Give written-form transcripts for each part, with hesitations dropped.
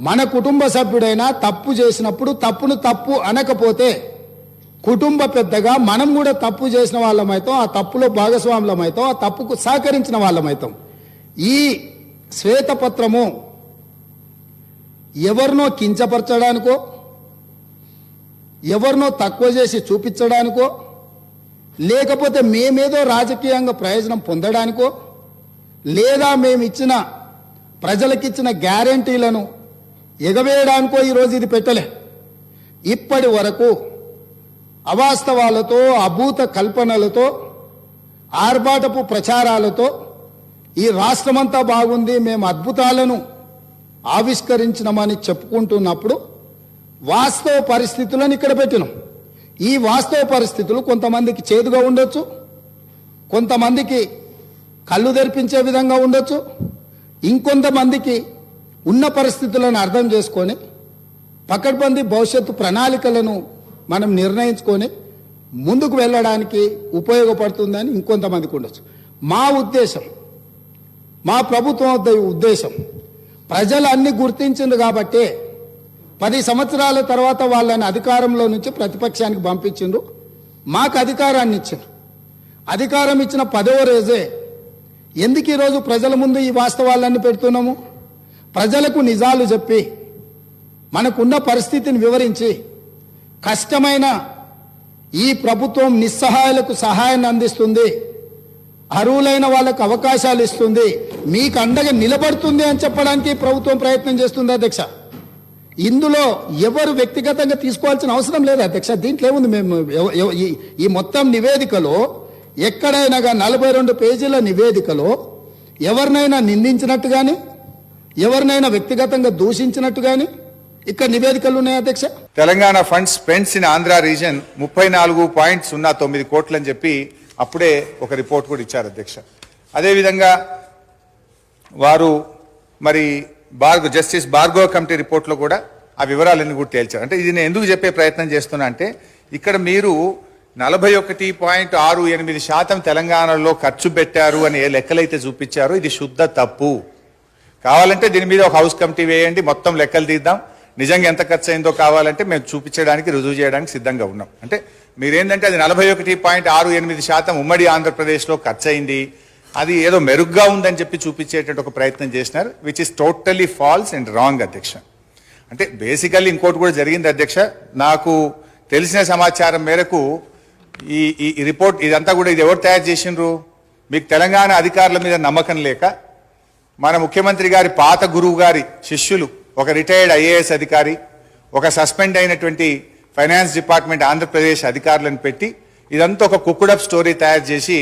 మన కుటుంబ సభ్యుడైనా తప్పు చేసినప్పుడు తప్పును తప్పు అనకపోతే కుటుంబ పెద్దగా మనం కూడా తప్పు చేసిన వాళ్ళమైతాం, ఆ తప్పులో భాగస్వాములమైతాం, ఆ తప్పుకు సహకరించిన వాళ్ళమైతాం. ఈ శ్వేతపత్రము ఎవరినో కించపరచడానికో, ఎవరినో తక్కువ చేసి చూపించడానికో, లేకపోతే మేమేదో రాజకీయంగా ప్రయోజనం పొందడానికో, లేదా మేమిచ్చిన ప్రజలకిచ్చిన గ్యారంటీలను ఎగవేయడానికో ఈరోజు ఇది పెట్టలే. ఇప్పటి వరకు అవాస్తవాలతో, అభూత కల్పనలతో, ఆర్భాటపు ప్రచారాలతో ఈ రాష్ట్రమంతా బాగుంది, మేము అద్భుతాలను ఆవిష్కరించినామని చెప్పుకుంటున్నప్పుడు వాస్తవ పరిస్థితులను ఇక్కడ పెట్టినాం. ఈ వాస్తవ పరిస్థితులు కొంతమందికి చేదుగా ఉండొచ్చు, కొంతమందికి కళ్ళు తెరిపించే విధంగా ఉండొచ్చు, ఇంకొంతమందికి ఉన్న పరిస్థితులను అర్థం చేసుకొని పకడ్బందీ భవిష్యత్తు ప్రణాళికలను మనం నిర్ణయించుకొని ముందుకు వెళ్ళడానికి ఉపయోగపడుతుందని ఇంకొంతమందికి ఉండొచ్చు. మా ఉద్దేశం, మా ప్రభుత్వం ఉద్దేశం, ప్రజలు అన్ని గుర్తించింది కాబట్టే 10 సంవత్సరాల తర్వాత వాళ్ళని అధికారంలో నుంచి ప్రతిపక్షానికి పంపించిండ్రు, మాకు అధికారాన్ని ఇచ్చిండ్రు. అధికారం ఇచ్చిన 10వ రోజే ఎందుకు ఈరోజు ప్రజల ముందు ఈ వాస్తవాలన్నీ పెడుతున్నాము? ప్రజలకు నిజాలు చెప్పి మనకున్న పరిస్థితిని వివరించి కష్టమైన ఈ ప్రభుత్వం నిస్సహాయులకు సహాయాన్ని అందిస్తుంది, అర్హులైన వాళ్ళకు అవకాశాలు ఇస్తుంది, మీకు అండగా నిలబడుతుంది అని చెప్పడానికి ప్రభుత్వం ప్రయత్నం చేస్తుంది అధ్యక్ష. ఇందులో ఎవరు వ్యక్తిగతంగా తీసుకోవాల్సిన అవసరం లేదు అధ్యక్ష. దీంట్లో ఏముంది? మేము ఈ మొత్తం నివేదికలో ఎక్కడైనా 42 పేజీల నివేదికలో ఎవరినైనా నిందించినట్టు కానీ, ఎవరినైనా వ్యక్తిగతంగా దూషించినట్టు కానీ ఇక్కడ నివేదికలు ఉన్నాయి అధ్యక్ష. Telangana funds spends in Andhra reason 34.09 కోట్లు అని చెప్పి అప్పుడే ఒక రిపోర్ట్ కూడా ఇచ్చారు అధ్యక్ష. అదేవిధంగా వారు మరి జస్టిస్ భార్గవ కమిటీ రిపోర్ట్లో కూడా ఆ వివరాలన్నీ కూడా తేల్చారు. అంటే ఇది నేను ఎందుకు చెప్పే ప్రయత్నం చేస్తున్నా అంటే, ఇక్కడ మీరు 41.68% తెలంగాణలో ఖర్చు పెట్టారు అని ఏ లెక్కలైతే చూపించారో ఇది శుద్ధ తప్పు. కావాలంటే దీని మీద ఒక హౌస్ కమిటీ వేయండి, మొత్తం లెక్కలు తీద్దాం, నిజంగా ఎంత ఖర్చు అయిందో కావాలంటే మేము చూపించడానికి, రుజువు చేయడానికి సిద్ధంగా ఉన్నాం. అంటే మీరేంటంటే అది 41.68% ఉమ్మడి ఆంధ్రప్రదేశ్లో ఖర్చు అయింది, అది ఏదో మెరుగ్గా ఉందని చెప్పి చూపించేటువంటి ఒక ప్రయత్నం చేసినారు, which is totally false and wrong అధ్యక్ష. అంటే బేసికల్లీ ఇంకోటి కూడా జరిగింది అధ్యక్ష. నాకు తెలిసిన సమాచారం మేరకు ఈ రిపోర్ట్ ఇదంతా కూడా ఇది ఎవరు తయారు చేసిండ్రు? మీకు తెలంగాణ అధికారుల మీద నమ్మకం లేక మన ముఖ్యమంత్రి గారి పాత గురువు గారి శిష్యులు, ఒక రిటైర్డ్ IAS అధికారి, ఒక సస్పెండ్ అయినటువంటి ఫైనాన్స్ డిపార్ట్మెంట్ ఆంధ్రప్రదేశ్ అధికారులను పెట్టి ఇదంతా ఒక కుక్కుడప్ స్టోరీ తయారు చేసి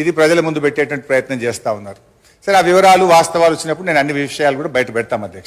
ఇది ప్రజల ముందు పెట్టేటువంటి ప్రయత్నం చేస్తూ ఉన్నారు. సరే, ఆ వివరాలు వాస్తవాలు వచ్చినప్పుడు నేను అన్ని విషయాలు కూడా బయట పెడతాం అధ్యక్ష.